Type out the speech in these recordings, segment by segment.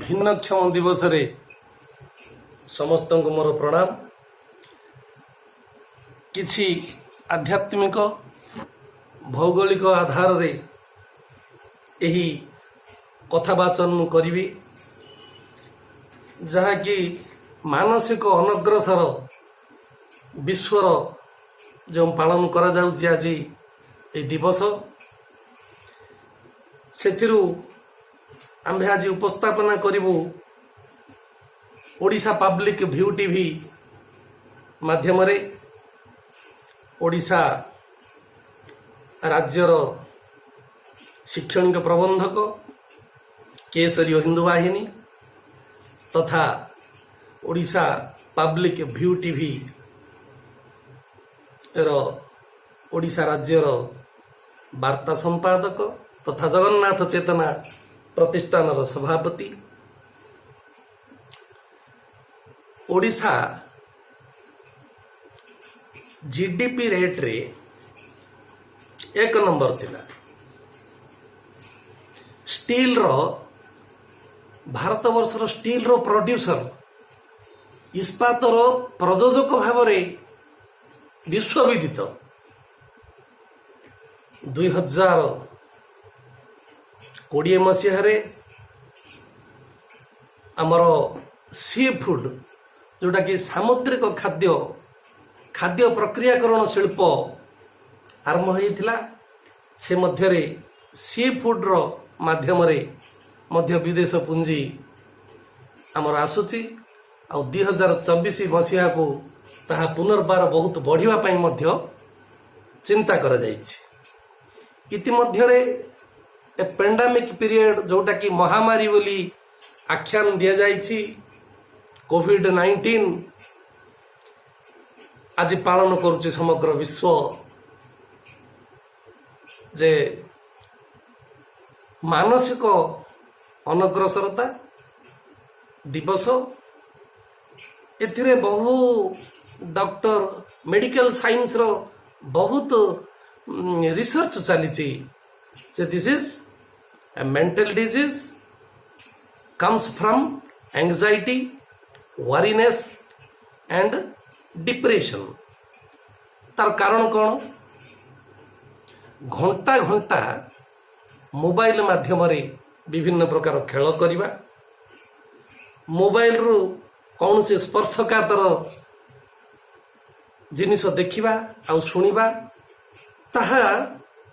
भिन्नक्षम दिवस रे समस्त को मोर प्रणाम। किछि आध्यात्मिक भौगोलिक आधार रे यही कथावाचन मु करिवि जहाँकि मानसिक अनग्रसर विश्वर जो पालन करा जाउछि आज ए दिवस सेथिरु आम्भे आज उपस्थापना करिबु ओडिशा पब्लिक व्यू टीवी माध्यम रे ओडिशा राज्यर शैक्षणिक प्रबंधक केसरी हिंदू वाहिनी तथा ओडिशा पब्लिक व्यू टीवी रो ओडिशा राज्यर वार्ता संपादक तथा जगन्नाथ चेतना प्रतिष्ठान सभापति ओडिशा जीडीपी रेट रे 1 नंबर थिला। स्टील रो भारत वर्षर स्टील रो प्रोड्यूसर इस्पात रो प्रयोजक भाव रे विश्वविदित 2020 मसीह आमर सी फूड जोटा कि सामुद्रिक खाद्य खाद्य प्रक्रियाकरण शिल्प आरंभ होइथिला। से मध्य रे सी फूड रो माध्यम रे मध्य विदेश पुंजी आमर आसुची आ 2024 मसीहा को ताहा पुनर्बार बहुत बढ़िया पाई मध्य चिंता करा जाइछि। इति मध्य रे ए पेंडेमिक पीरियड जोटा कि महामारी बोली आख्यान दिया जाइछि कोविड-19 आज पालन करुछि समग्र विश्व जे मानसिक अनग्रसरता दिवस एथिरे बहु डॉक्टर मेडिकल साइंस रो बहुत रिसर्च चली this is a mental disease comes from anxiety, worriness and depression। तार कारण कौन? घंटा घंटा मोबाइल माध्यम रे विभिन्न प्रकार खेल करिबा, मोबाइल रु कौन से स्पर्शकातर जिनिस देखिबा आ सुनिबा ताहा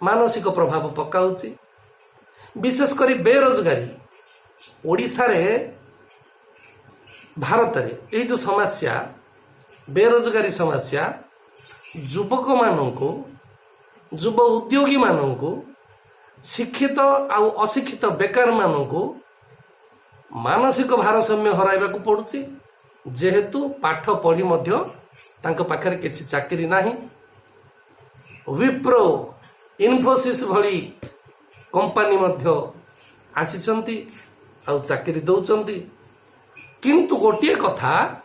मानसिक प्रभाव पकाउछि। विशेष करी बेरोजगारी ओडिशा रे भारत रे ये जो समस्या बेरोजगारी समस्या युवक माननकु युव उद्योगी माननकु शिक्षित आउ अशिक्षित बेकार माननकु मानसिक भारसाम्य हराइबा को पड़ुछि। जेहेतु पाठ पढ़ी मध्य तांको पाखरे किछि चाकरी नाही। विप्रो इन्फोसिस भली कंपनी मध्य आसीचंती आउ चाकरी दौचंती, किंतु गोटे कथा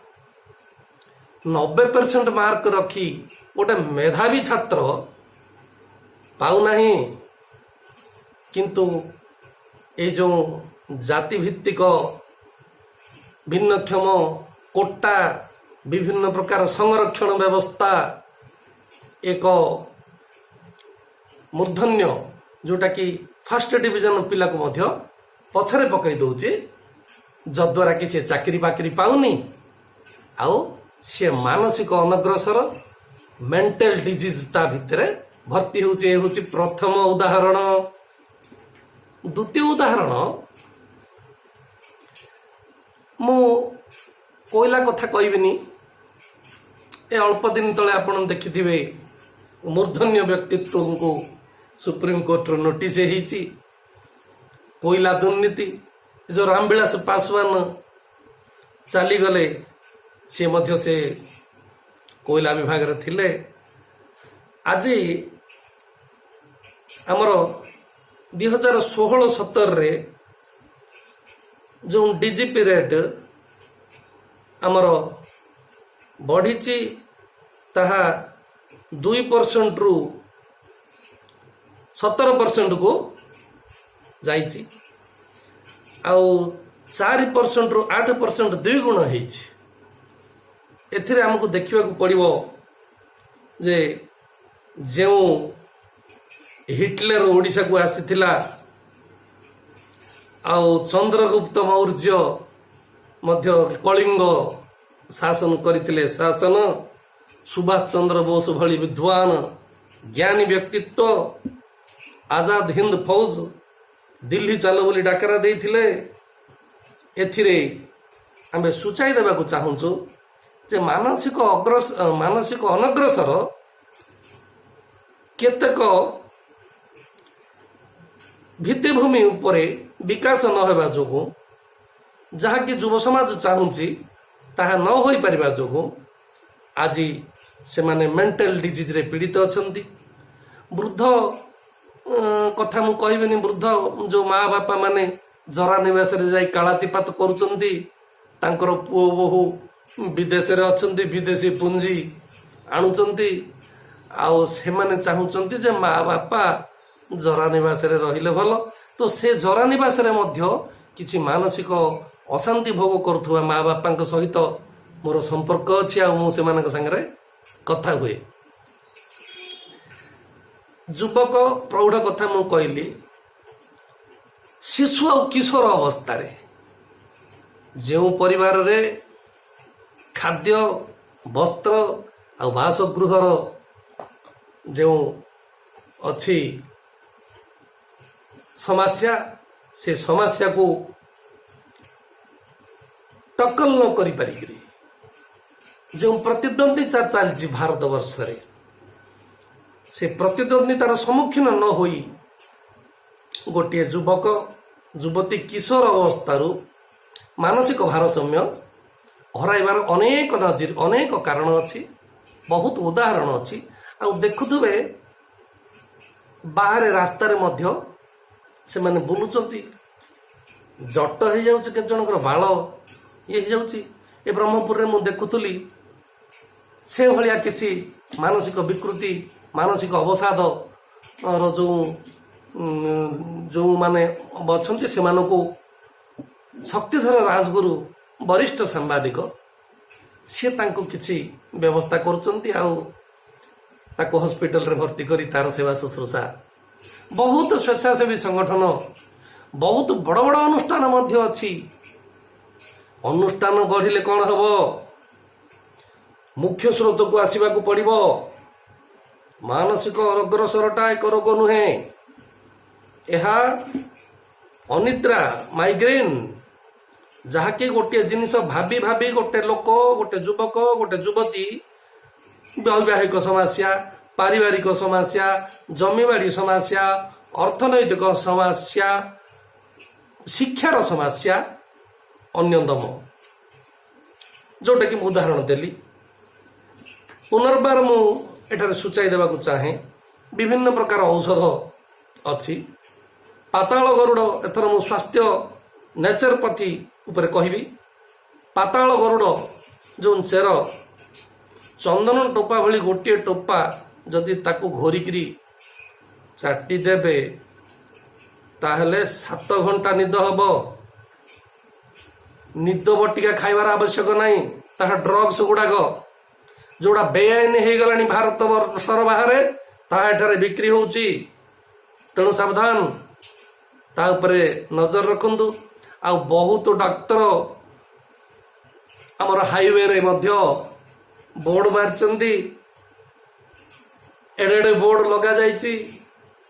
90% मार्क रखी गोटे मेधावी छात्र पाऊ नाही। किंतु ए जो जाति भित्तिक भिन्नक्षम कोटा विभिन्न प्रकार संरक्षण व्यवस्था एक मूर्धन्य जोटा कि फर्स्ट डिविजन पिला को मध्य पछरे पकई दउछि, जद्वारा कि से चाकरी बाकरी पाउनी आउ से मानसिक अनग्रसर मेंटल डिजीज ता भितरे भर्ती होउछि। ए होउछि प्रथम उदाहरण। द्वितीय उदाहरण मु कोयला कथा कहबिनी। ए अल्प दिन तले आपण देखिथिबे मूर्धन्य व्यक्तित्व को सुप्रीम कोर्ट रो नोटिस हेछि कोयला दुर्नीति। जो रामविलास पासवान चली गले से मध्य से कोयला विभाग रे थिले। आज हमर 2016-17 रे जो डीजीपी रेट हमर बढ़ीची ताहा 2% रु 17% को जाइछि। आउ 4% ରୁ 8% 2 ଗୁଣ ହେଇଛି। ଏଥିରେ ଆମକୁ ଦେଖିବାକୁ ପଡ଼ିବ ଯେ ଯେଉଁ ହିଟଲର ଓଡ଼ିଶାକୁ ଆସିଥିଲା ଆଉ ଚନ୍ଦ୍ରଗୁପ୍ତ ମୌର୍ଯ୍ୟ ମଧ୍ୟ କଳିଙ୍ଗ ଶାସନ କରିଥିଲେ। ଶାସନ ସୁଭାଷ ଚନ୍ଦ୍ର ବୋଷ ଭଳି ବିଦ୍ୱାନ ଜ୍ଞାନୀ ବ୍ୟକ୍ତିତ୍ୱ ଆଜାଦ ହିନ୍ଦ ଫୌଜ ଦିଲ୍ଲୀ ଚାଲ ବୋଲି ଡାକରା ଦେଇଥିଲେ। ଏଥିରେ ଆମେ ସୂଚାଇ ଦେବାକୁ ଚାହୁଁଛୁ ଯେ ମାନସିକ ଅନଗ୍ରସର କେତେକ ଭିତ୍ତିଭୂମି ଉପରେ ବିକାଶ ନ ହେବା ଯୋଗୁଁ, ଯାହାକି ଯୁବ ସମାଜ ଚାହୁଁଛି ତାହା ନ ହୋଇପାରିବା ଯୋଗୁଁ ଆଜି ସେମାନେ ମେଣ୍ଟାଲ ଡିଜିଜ୍ରେ ପୀଡ଼ିତ ଅଛନ୍ତି। ବୃଦ୍ଧ କଥା ମୁଁ କହିବିନି, ବୃଦ୍ଧ ଯେଉଁ ମା ବାପା ମାନେ ଜରା ନିବାସରେ ଯାଇ କାଳାତିପାତ କରୁଛନ୍ତି, ତାଙ୍କର ପୁଅ ବୋହୂ ବିଦେଶରେ ଅଛନ୍ତି, ବିଦେଶୀ ପୁଞ୍ଜି ଆଣୁଛନ୍ତି, ଆଉ ସେମାନେ ଚାହୁଁଛନ୍ତି ଯେ ମା ବାପା ଜରା ନିବାସରେ ରହିଲେ ଭଲ। ତ ସେ ଜରା ନିବାସରେ ମଧ୍ୟ କିଛି ମାନସିକ ଅଶାନ୍ତି ଭୋଗ କରୁଥିବା ମା ବାପାଙ୍କ ସହିତ ମୋର ସମ୍ପର୍କ ଅଛି, ଆଉ ମୁଁ ସେମାନଙ୍କ ସାଙ୍ଗରେ କଥା ହୁଏ। ଯୁବକ ପ୍ରୌଢ଼ କଥା ମୁଁ କହିଲି। ଶିଶୁ ଆଉ କିଶୋର ଅବସ୍ଥାରେ ଯେଉଁ ପରିବାରରେ ଖାଦ୍ୟ, ବସ୍ତ୍ର ଆଉ ବାସଗୃହର ଯେଉଁ ଅଛି ସମସ୍ୟା, ସେ ସମସ୍ୟାକୁ ଟକଲ ନ କରିପାରିକିରି ଯେଉଁ ପ୍ରତିଦ୍ୱନ୍ଦିତା ଚାଲିଛି ଭାରତ ବର୍ଷରେ, ସେ ପ୍ରତିଦ୍ୱନ୍ଦିତାର ସମ୍ମୁଖୀନ ନ ହୋଇ ଗୋଟିଏ ଯୁବକ ଯୁବତୀ କିଶୋର ଅବସ୍ଥାରୁ ମାନସିକ ଭାରସାମ୍ୟ ହରାଇବାର ଅନେକ କାରଣ ଅଛି, ବହୁତ ଉଦାହରଣ ଅଛି। ଆଉ ଦେଖୁଥିବେ ବାହାରେ ରାସ୍ତାରେ ମଧ୍ୟ ସେମାନେ ବୁଲୁଛନ୍ତି, ଜଟ ହେଇଯାଉଛି, କେତେ ଜଣଙ୍କର ବାଳ ହେଇଯାଉଛି। ଏ ବ୍ରହ୍ମପୁରରେ ମୁଁ ଦେଖୁଥିଲି ସେଭଳିଆ କିଛି ମାନସିକ ବିକୃତି, ମାନସିକ ଅବସାଦର ଯେଉଁମାନେ ଅଛନ୍ତି ସେମାନଙ୍କୁ ଶକ୍ତିଧର ରାଜଗୁରୁ ବରିଷ୍ଠ ସାମ୍ବାଦିକ ସିଏ ତାଙ୍କୁ କିଛି ବ୍ୟବସ୍ଥା କରୁଛନ୍ତି, ଆଉ ତାକୁ ହସ୍ପିଟାଲରେ ଭର୍ତ୍ତି କରି ତାର ସେବା ଶୁଶ୍ରୂଷା। ବହୁତ ସ୍ୱେଚ୍ଛାସେବୀ ସଂଗଠନ, ବହୁତ ବଡ଼ ବଡ଼ ଅନୁଷ୍ଠାନ ମଧ୍ୟ ଅଛି। ଅନୁଷ୍ଠାନ ବଢ଼ିଲେ କ'ଣ ହେବ? ମୁଖ୍ୟ ସ୍ରୋତକୁ ଆସିବାକୁ ପଡ଼ିବ। ମାନସିକ ଅଗ୍ରସରଟା ଏକ ରୋଗ ନୁହେଁ, ଏହା ଅନିଦ୍ରା, ମାଇଗ୍ରେନ୍, ଯାହାକି ଗୋଟିଏ ଜିନିଷ ଭାବି ଭାବି ଗୋଟେ ଲୋକ, ଗୋଟେ ଯୁବକ, ଗୋଟେ ଯୁବତୀ ବୈବାହିକ ସମସ୍ୟା, ପାରିବାରିକ ସମସ୍ୟା, ଜମିବାଡ଼ି ସମସ୍ୟା, ଅର୍ଥନୈତିକ ସମସ୍ୟା, ଶିକ୍ଷାର ସମସ୍ୟା ଅନ୍ୟତମ, ଯେଉଁଟାକି ମୁଁ ଉଦାହରଣ ଦେଲି। ପୁନର୍ବାର ମୁଁ ଏଠାରେ ସୂଚାଇ ଦେବାକୁ ଚାହେଁ, ବିଭିନ୍ନ ପ୍ରକାର ଔଷଧ ଅଛି। ପାତାଳ ଗରୁଡ଼, ଏଥର ମୁଁ ସ୍ୱାସ୍ଥ୍ୟ ନେଚୁରୋପାଥି ଉପରେ କହିବି। ପାତାଳ ଗରୁଡ଼ ଯେଉଁ ଚେର, ଚନ୍ଦନ ଟୋପା ଭଳି ଗୋଟିଏ ଟୋପା ଯଦି ତାକୁ ଘୋରିକିରି ଚାଟି ଦେବେ ତାହେଲେ 7 ଘଣ୍ଟା ନିଦ ହେବ। ନିଦ ବଟିକା ଖାଇବାର ଆବଶ୍ୟକ ନାହିଁ। ତାହା ଡ୍ରଗ୍ସ ଗୁଡ଼ାକ ଯେଉଁଟା ବେଆଇନ ହେଇଗଲାଣି ଭାରତ ବର୍ଷର ବାହାରେ, ତାହା ଏଠାରେ ବିକ୍ରି ହେଉଛି। ତେଣୁ ସାବଧାନ, ତା ଉପରେ ନଜର ରଖନ୍ତୁ। ଆଉ ବହୁତ ଡାକ୍ତର ଆମର ହାଇୱେରେ ମଧ୍ୟ ବୋର୍ଡ ମାରିଛନ୍ତି, ଏଡ଼େ ଏଡ଼େ ବୋର୍ଡ ଲଗାଯାଇଛି,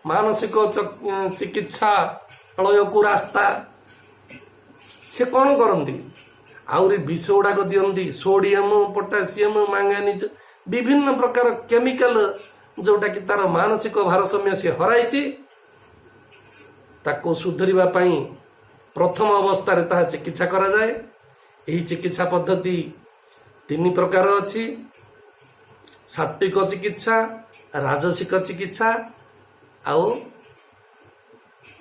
ମାନସିକ ଚିକିତ୍ସାଳୟକୁ ରାସ୍ତା। ସେ କ'ଣ କରନ୍ତି? ଆହୁରି ବିଷ ଗୁଡ଼ାକ ଦିଅନ୍ତି, ସୋଡ଼ିୟମ, ପୋଟାସିୟମ, ମାଙ୍ଗାନିଜ, ବିଭିନ୍ନ ପ୍ରକାର କେମିକାଲ, ଯେଉଁଟାକି ତାର ମାନସିକ ଭାରସାମ୍ୟ ସେ ହରାଇଛି। ତାକୁ ସୁଧରିବା ପାଇଁ ପ୍ରଥମ ଅବସ୍ଥାରେ ତାହା ଚିକିତ୍ସା କରାଯାଏ। ଏହି ଚିକିତ୍ସା ପଦ୍ଧତି 3 ପ୍ରକାର ଅଛି: ସାତ୍ଵିକ ଚିକିତ୍ସା, ରାଜସିକ ଚିକିତ୍ସା ଆଉ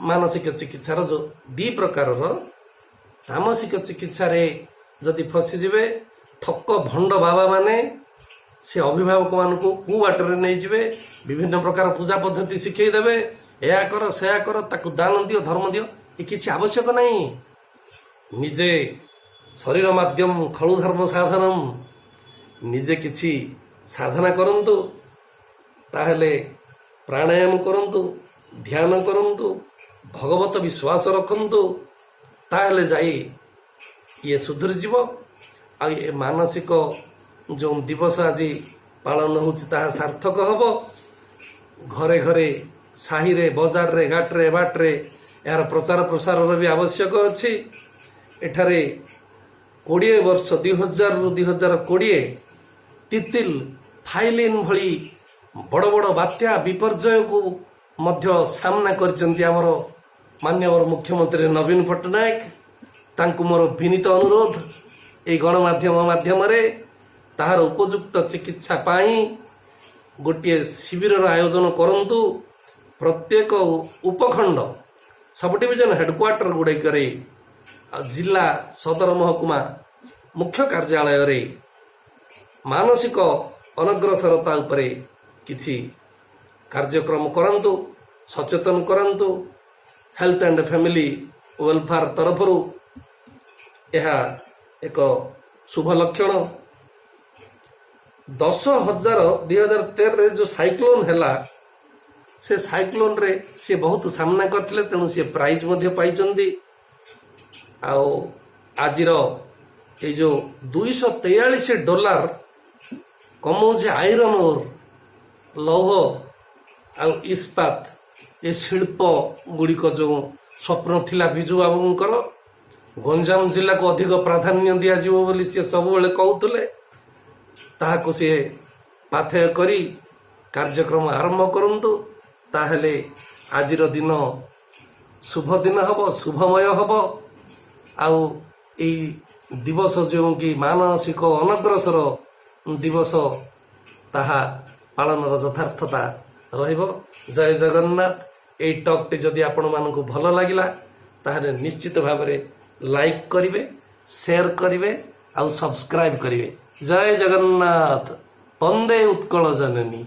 ମାନସିକ ଚିକିତ୍ସାର ଯେଉଁ 2 ପ୍ରକାରର। ତାମସିକ ଚିକିତ୍ସାରେ ଯଦି ଫସିଯିବେ, ଠକ ଭଣ୍ଡ ବାବାମାନେ ସେ ଅଭିଭାବକମାନଙ୍କୁ କୁବାଟରେ ନେଇଯିବେ, ବିଭିନ୍ନ ପ୍ରକାର ପୂଜା ପଦ୍ଧତି ଶିଖେଇ ଦେବେ, ଏହା କର ସେୟା କର, ତାକୁ ଦାନ ଦିଅ, ଧର୍ମ ଦିଅ। ଏ କିଛି ଆବଶ୍ୟକ ନାହିଁ। ନିଜେ ଶରୀର ମାଧ୍ୟମ ଖଳୁ ଧର୍ମ ସାଧନମ, ନିଜେ କିଛି ସାଧନା କରନ୍ତୁ, ତାହେଲେ ପ୍ରାଣାୟାମ କରନ୍ତୁ, ଧ୍ୟାନ କରନ୍ତୁ, ଭଗବତ ବିଶ୍ୱାସ ରଖନ୍ତୁ, ତାହେଲେ ଯାଇ ଇଏ ସୁଧୁରିଯିବ। ଆଉ ଏ ମାନସିକ ଯେଉଁ ଦିବସ ଆଜି ପାଳନ ହେଉଛି ତାହା ସାର୍ଥକ ହେବ। ଘରେ ଘରେ, ସାହିରେ, ବଜାରରେ, ଘାଟରେ, ବାଟରେ ଏହାର ପ୍ରଚାର ପ୍ରସାରର ବି ଆବଶ୍ୟକ ଅଛି। ଏଠାରେ 20 ବର୍ଷ 2000ରୁ 2020 ତିତିଲ, ଫାଇଲିନ୍ ଭଳି ବଡ଼ ବଡ଼ ବାତ୍ୟା ବିପର୍ଯ୍ୟୟକୁ ମଧ୍ୟ ସାମ୍ନା କରିଛନ୍ତି ଆମର ମାନ୍ୟବର ମୁଖ୍ୟମନ୍ତ୍ରୀ ନବୀନ ପଟ୍ଟନାୟକ। ତାଙ୍କୁ ମୋର ବିନୀତ ଅନୁରୋଧ, ଏହି ଗଣମାଧ୍ୟମ ମାଧ୍ୟମରେ ତାହାର ଉପଯୁକ୍ତ ଚିକିତ୍ସା ପାଇଁ ଗୋଟିଏ ଶିବିରର ଆୟୋଜନ କରନ୍ତୁ। ପ୍ରତ୍ୟେକ ଉପଖଣ୍ଡ, ସବୁ ଡିଭିଜନ ହେଡ଼କ୍ୱାର୍ଟର ଗୁଡ଼ିକରେ ଆଉ ଜିଲ୍ଲା ସଦର ମହକୁମା ମୁଖ୍ୟ କାର୍ଯ୍ୟାଳୟରେ ମାନସିକ ଅନଗ୍ରସରତା ଉପରେ କିଛି କାର୍ଯ୍ୟକ୍ରମ କରନ୍ତୁ, ସଚେତନ କରନ୍ତୁ। ହେଲ୍ଥ ଆଣ୍ଡ ଫ୍ୟାମିଲି ୱେଲଫେୟାର ତରଫରୁ ଏହା ଏକ ଶୁଭ ଲକ୍ଷଣ। 10,000 2013ରେ ଯେଉଁ ସାଇକ୍ଲୋନ ହେଲା, ସେ ସାଇକ୍ଲୋନରେ ସେ ବହୁତ ସାମ୍ନା କରିଥିଲେ, ତେଣୁ ସେ ପ୍ରାଇଜ୍ ମଧ୍ୟ ପାଇଛନ୍ତି। ଆଉ ଆଜିର ଏଇ ଯେଉଁ $243 କମାଉଛି ଆଇରନ୍ ଓର୍, ଲୌହ ଆଉ ଇସ୍ପାତ, ଏ ଶିଳ୍ପ ଗୁଡ଼ିକ ଯେଉଁ ସ୍ୱପ୍ନ ଥିଲା ବିଜୁ ବାବୁଙ୍କର, ଗଞ୍ଜାମ ଜିଲ୍ଲାକୁ ଅଧିକ ପ୍ରାଧାନ୍ୟ ଦିଆଯିବ ବୋଲି ସେ ସବୁବେଳେ କହୁଥିଲେ, ତାହାକୁ ସେ ପାଥେୟ କରି କାର୍ଯ୍ୟକ୍ରମ ଆରମ୍ଭ କରନ୍ତୁ। ତାହେଲେ ଆଜିର ଦିନ ଶୁଭ ଦିନ ହେବ, ଶୁଭମୟ ହେବ। ଆଉ ଏଇ ଦିବସ ଯେଉଁ କି ମାନସିକ ଅନଗ୍ରସର ଦିବସ, ତାହା ପାଳନର ଯଥାର୍ଥତା ରହିବ। ଜୟ ଜଗନ୍ନାଥ। ଏଇ ଟକ୍ଟି ଯଦି ଆପଣମାନଙ୍କୁ ଭଲ ଲାଗିଲା ତାହେଲେ ନିଶ୍ଚିତ ଭାବରେ ଲାଇକ୍ କରିବେ, ସେୟାର କରିବେ ଆଉ ସବସ୍କ୍ରାଇବ୍ କରିବେ। ଜୟ ଜଗନ୍ନାଥ। ବନ୍ଦେ ଉତ୍କଳ ଜନନୀ।